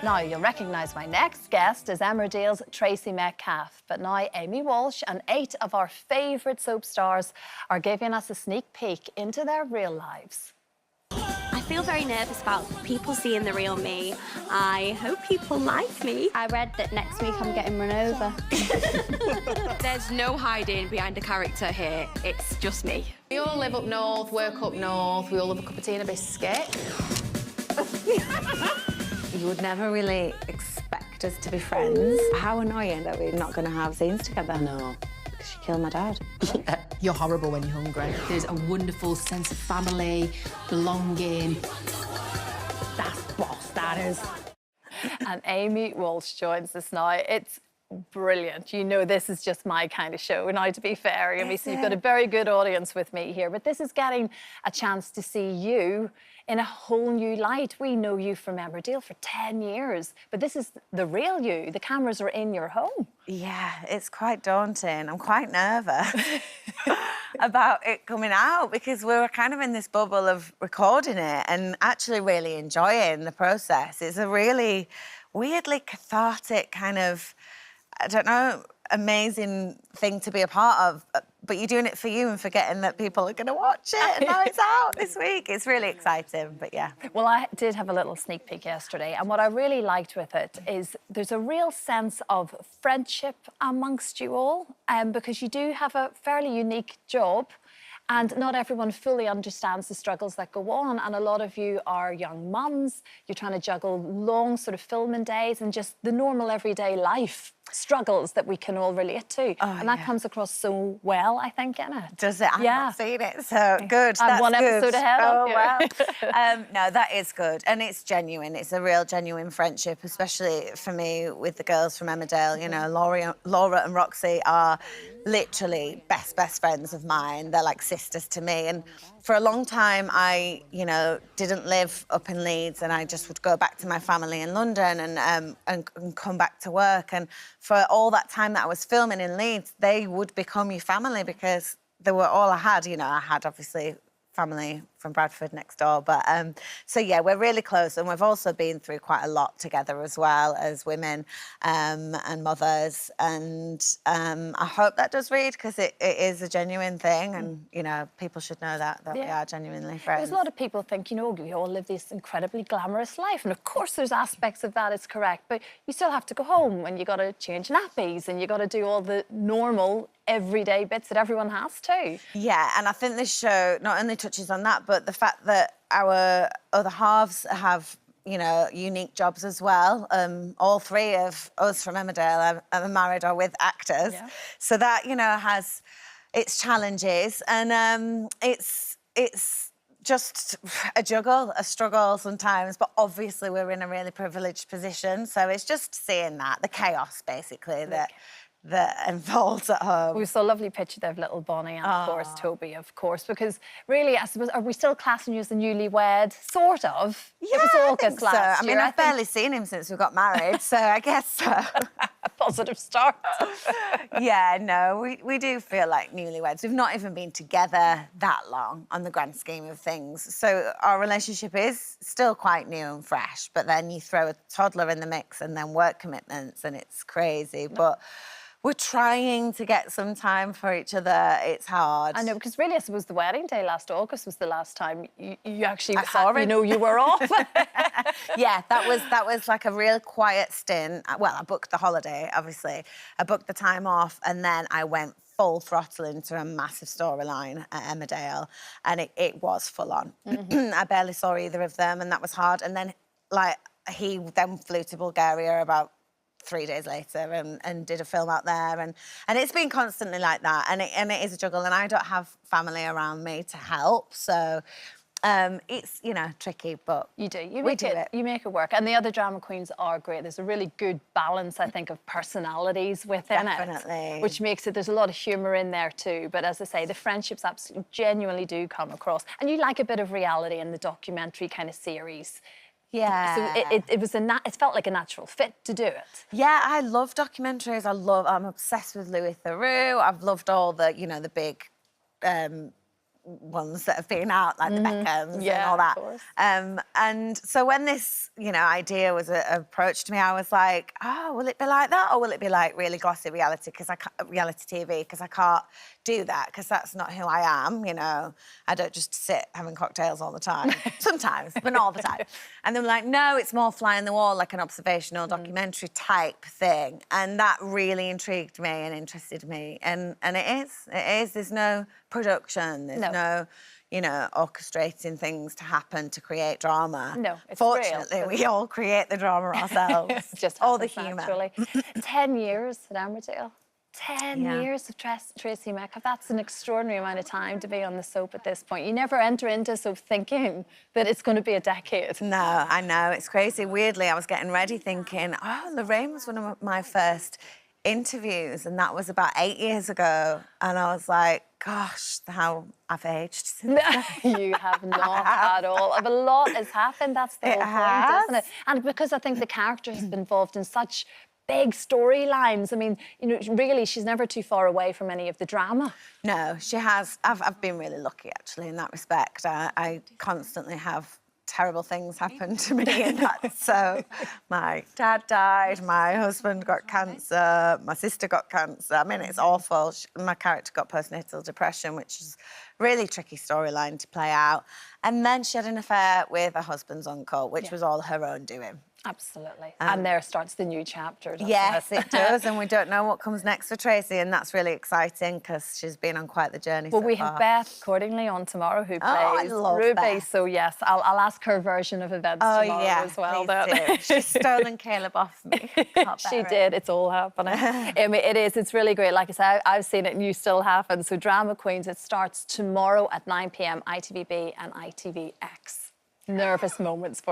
Now, you'll recognise my next guest as Emmerdale's Tracy Metcalfe. But now Amy Walsh and 8 of our favourite soap stars are giving us a sneak peek into their real lives. I feel very nervous about people seeing the real me. I hope people like me. I read that next week I'm getting run over. There's no hiding behind a character here. It's just me. We all live up north, work up north, we all have a cup of tea and a biscuit. You would never really expect us to be friends. How annoying that we're not going to have scenes together. No. Because she killed my dad. You're horrible when you're hungry. There's a wonderful sense of family, belonging. That's boss, that is. And Amy Walsh joins us now. It's brilliant. You know, this is just my kind of show. Now, to be fair, obviously, you've got a very good audience with me here, but this is getting a chance to see you in a whole new light. We know you from Emmerdale for 10 years, but this is the real you. The cameras are in your home. Yeah, it's quite daunting. I'm quite nervous about it coming out because we were kind of in this bubble of recording it and actually really enjoying the process. It's a really weirdly cathartic kind of, I don't know, amazing thing to be a part of, but you're doing it for you and forgetting that people are going to watch it, and now it's out this week. It's really exciting, but yeah. Well, I did have a little sneak peek yesterday, and what I really liked with it is there's a real sense of friendship amongst you all, because you do have a fairly unique job, and not everyone fully understands the struggles that go on. And a lot of you are young mums. You're trying to juggle long sort of filming days and just the normal everyday life struggles that we can all relate to. And that comes across so well, I think, in it. Does it? I've not seen it, so good. I'm That's one episode good. ahead of you. Wow. No, that is good. And it's genuine. It's a real genuine friendship, especially for me with the girls from Emmerdale. You know, Laura and Roxy are literally best friends of mine. They're like sisters to me. And for a long time, I, you know, didn't live up in Leeds, and I just would go back to my family in London and come back to work. And for all that time that I was filming in Leeds, they would become your family because they were all I had. You know, I had obviously family from Bradford next door, but so yeah, we're really close, and we've also been through quite a lot together as well as women and mothers, and I hope that does read because it is a genuine thing, and you know, people should know that we are genuinely friends. There's a lot of people think, you know, we all live this incredibly glamorous life, and of course there's aspects of that, it's correct, but you still have to go home and you got to change nappies and you got to do all the normal everyday bits that everyone has to. Yeah, and I think this show not only touches on that, but the fact that our other halves have, you know, unique jobs as well. All 3 of us from Emmerdale are married or with actors. Yeah. So that, you know, has its challenges, and it's just a juggle, a struggle sometimes, but obviously we're in a really privileged position. So it's just seeing that, the chaos, basically, that unfolds at home. We saw a lovely picture there of little Bonnie and, of course, Toby, of course, because really, I suppose, are we still classing you as the newlywed? Sort of. Yeah, it was August last year. I mean, I've think... barely seen him since we got married, so I guess so. A positive start. Yeah, no, we do feel like newlyweds. We've not even been together that long on the grand scheme of things. So our relationship is still quite new and fresh, but then you throw a toddler in the mix and then work commitments, and it's crazy. But we're trying to get some time for each other. It's hard. I know, because really, I suppose the wedding day last August was the last time you actually saw it. You know, you were off. Yeah, that was like a real quiet stint. Well, I booked the holiday, obviously. I booked the time off, and then I went full throttle into a massive storyline at Emmerdale, and it was full on. I barely saw either of them, and that was hard. And then, like, he then flew to Bulgaria about 3 days later and did a film out there, and it's been constantly like that, and it is a juggle, and I don't have family around me to help, so it's, you know, tricky, but you do. You make it work, and the other drama queens are great. There's a really good balance, I think, of personalities within it, which makes it. There's a lot of humour in there too. But as I say, the friendships absolutely genuinely do come across, and you like a bit of reality in the documentary kind of series. Yeah. So it felt like a natural fit to do it. Yeah, I love documentaries. I'm obsessed with Louis Theroux. I've loved all the, you know, the big ones that have been out, like the Beckhams and Yeah, all that. of course. And so when this, idea was approached to me, I was like, oh, will it be like that, or will it be like really glossy reality TV? Because I can't do that, because that's not who I am. I don't just sit having cocktails all the time. Sometimes, but not all the time. And they were like, no, it's more fly on the wall, like an observational documentary type thing. And that really intrigued me and interested me. And it is. There's no production. There's no orchestrating things to happen to create drama. No, it's Fortunately, real. we all create the drama ourselves. Just all the happens humour. naturally. 10 years at Emmerdale. 10 years of Tracy Metcalfe. That's an extraordinary amount of time to be on the soap at this point. You never enter into soap thinking that it's going to be a decade. No, I know. It's crazy. Weirdly, I was getting ready thinking, oh, Lorraine was one of my first interviews, and that was about 8 years ago. And I was like, gosh, how I've aged since then. You have not at all. A lot has happened. That's the whole point, isn't it? And because I think the character has been involved in such big storylines. I mean, really, she's never too far away from any of the drama. No, she has. I've been really lucky, actually, in that respect. I constantly have terrible things happen to me in that. So my dad died, my husband got cancer, my sister got cancer. I mean, it's awful. My character got postnatal depression, which is a really tricky storyline to play out. And then she had an affair with her husband's uncle, which was all her own doing. Absolutely. And there starts the new chapter, doesn't Yes, it? it does, and we don't know what comes next for Tracy, and that's really exciting because she's been on quite the journey Well, so we far. have Beth accordingly on tomorrow, who I plays love Ruby. Beth. So yes, I'll ask her version of events tomorrow as well. Please do. She's stolen Caleb off me. She did. It's all happening. It is. It's really great. Like I said, I've seen it and you still happen. So Drama Queens, it starts tomorrow at 9 p.m. ITVB and ITVX. Nervous moments for you.